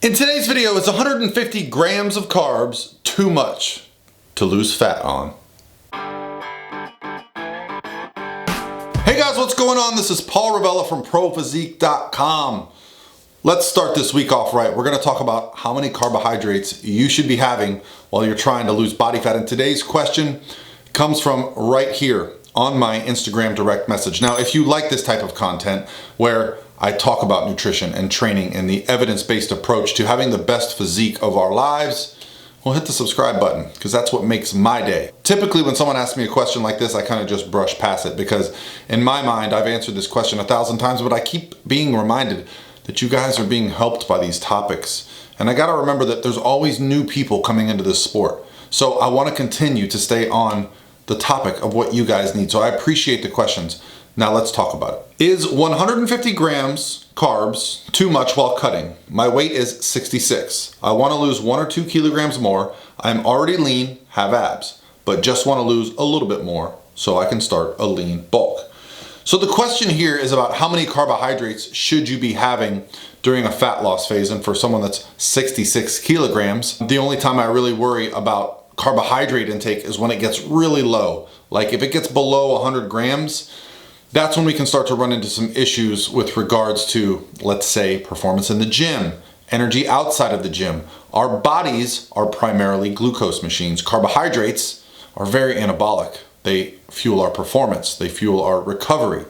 In today's video, is 150 grams of carbs too much to lose fat on? Hey guys, what's going on? This is Paul Ravella from ProPhysique.com. Let's start this week off right. We're going to talk about how many carbohydrates you should be having while you're trying to lose body fat. And today's question comes from right here on my Instagram direct message. Now, if you like this type of content where I talk about nutrition and training and the evidence-based approach to having the best physique of our lives, well, hit the subscribe button because that's what makes my day. Typically, when someone asks me a question like this, I kind of just brush past it because in my mind, I've answered this question 1,000 times, but I keep being reminded that you guys are being helped by these topics. And I got to remember that there's always new people coming into this sport. So I want to continue to stay on the topic of what you guys need. So I appreciate the questions. Now let's talk about it. Is 150 grams carbs too much while cutting? My weight is 66. I want to lose 1 or 2 kilograms more. I'm already lean, have abs, but just want to lose a little bit more so I can start a lean bulk. So the question here is about how many carbohydrates should you be having during a fat loss phase. And for someone that's 66 kilograms, the only time I really worry about carbohydrate intake is when it gets really low. Like if it gets below 100 grams, that's when we can start to run into some issues with regards to, let's say, performance in the gym, energy outside of the gym. Our bodies are primarily glucose machines. Carbohydrates are very anabolic. They fuel our performance. They fuel our recovery.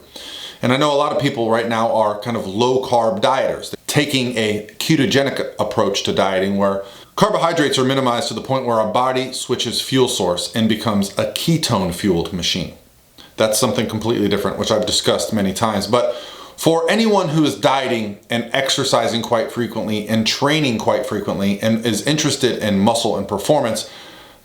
And I know a lot of people right now are kind of low carb dieters, taking a ketogenic approach to dieting where carbohydrates are minimized to the point where our body switches fuel source and becomes a ketone fueled machine. That's something completely different, which I've discussed many times. But for anyone who is dieting and exercising quite frequently and training quite frequently and is interested in muscle and performance,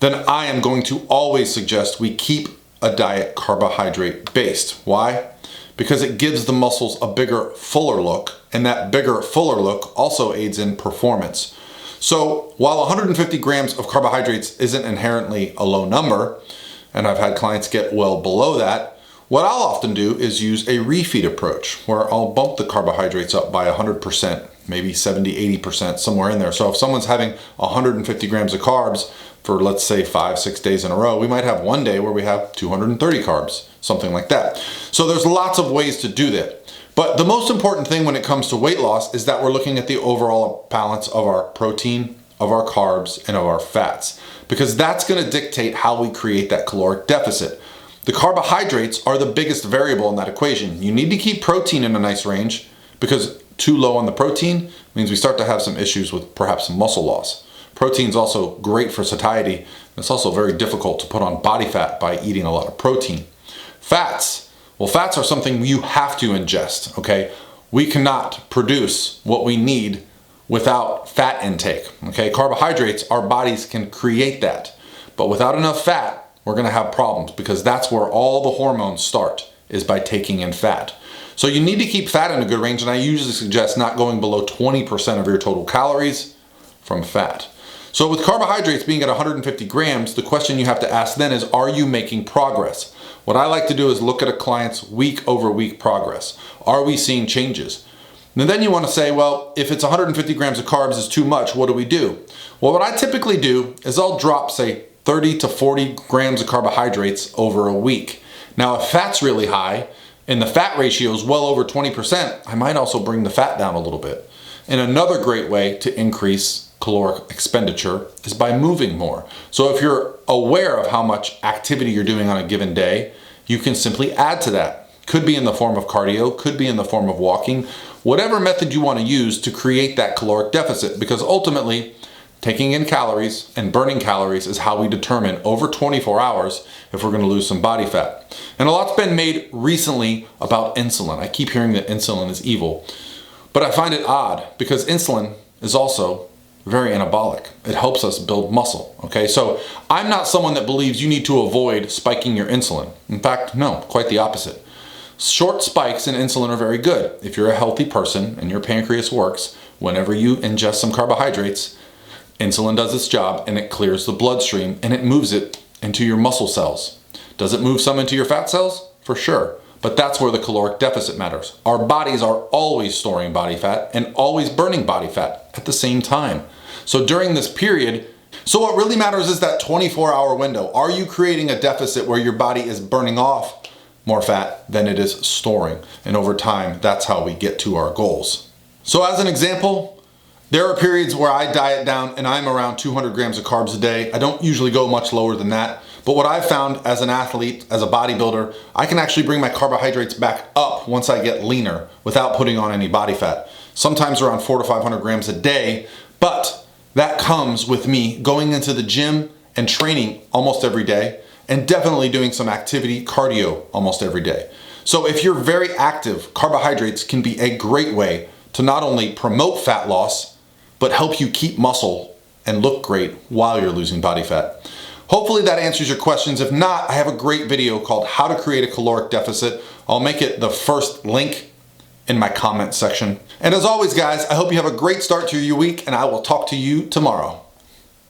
then I am going to always suggest we keep a diet carbohydrate based. Why? Because it gives the muscles a bigger, fuller look, and that bigger, fuller look also aids in performance. So while 150 grams of carbohydrates isn't inherently a low number, and I've had clients get well below that, what I'll often do is use a refeed approach where I'll bump the carbohydrates up by 100%, maybe 70, 80%, somewhere in there. So if someone's having 150 grams of carbs for, let's say, 5-6 days in a row, we might have one day where we have 230 carbs, something like that. So there's lots of ways to do that. But the most important thing when it comes to weight loss is that we're looking at the overall balance of our protein, of our carbs, and of our fats, because that's going to dictate how we create that caloric deficit. The carbohydrates are the biggest variable in that equation. You need to keep protein in a nice range because too low on the protein means we start to have some issues with perhaps muscle loss. Protein is also great for satiety. It's also very difficult to put on body fat by eating a lot of protein. Fats. Well, fats are something you have to ingest, okay? We cannot produce what we need without fat intake, okay? Carbohydrates, our bodies can create that. But without enough fat, we're gonna have problems because that's where all the hormones start, is by taking in fat. So you need to keep fat in a good range, and I usually suggest not going below 20% of your total calories from fat. So with carbohydrates being at 150 grams, the question you have to ask then is, are you making progress? What I like to do is look at a client's week over week progress. Are we seeing changes? And then you want to say, well, if it's 150 grams of carbs is too much, what do we do? Well, what I typically do is I'll drop, say, 30 to 40 grams of carbohydrates over a week. Now, if fat's really high and the fat ratio is well over 20%, I might also bring the fat down a little bit. And another great way to increase caloric expenditure is by moving more. So if you're aware of how much activity you're doing on a given day, you can simply add to that. Could be in the form of cardio, could be in the form of walking, whatever method you want to use to create that caloric deficit, because ultimately taking in calories and burning calories is how we determine over 24 hours if we're going to lose some body fat. And a lot's been made recently about insulin. I keep hearing that insulin is evil, but I find it odd because insulin is also very anabolic. It helps us build muscle, okay? So I'm not someone that believes you need to avoid spiking your insulin. In fact, no, quite the opposite. Short spikes in insulin are very good. If you're a healthy person and your pancreas works, whenever you ingest some carbohydrates, insulin does its job and it clears the bloodstream and it moves it into your muscle cells. Does it move some into your fat cells? For sure. But that's where the caloric deficit matters. Our bodies are always storing body fat and always burning body fat at the same time. So during this period, so what really matters is that 24-hour window. Are you creating a deficit where your body is burning off more fat than it is storing? And over time, that's how we get to our goals. So as an example, there are periods where I diet down and I'm around 200 grams of carbs a day. I don't usually go much lower than that. But what I've found as an athlete, as a bodybuilder, I can actually bring my carbohydrates back up once I get leaner without putting on any body fat. Sometimes around 400 to 500 grams a day, but that comes with me going into the gym and training almost every day and definitely doing some activity, cardio almost every day. So if you're very active, carbohydrates can be a great way to not only promote fat loss, but help you keep muscle and look great while you're losing body fat. Hopefully that answers your questions. If not, I have a great video called How to Create a Caloric Deficit. I'll make it the first link in my comment section. And as always, guys, I hope you have a great start to your week, and I will talk to you tomorrow.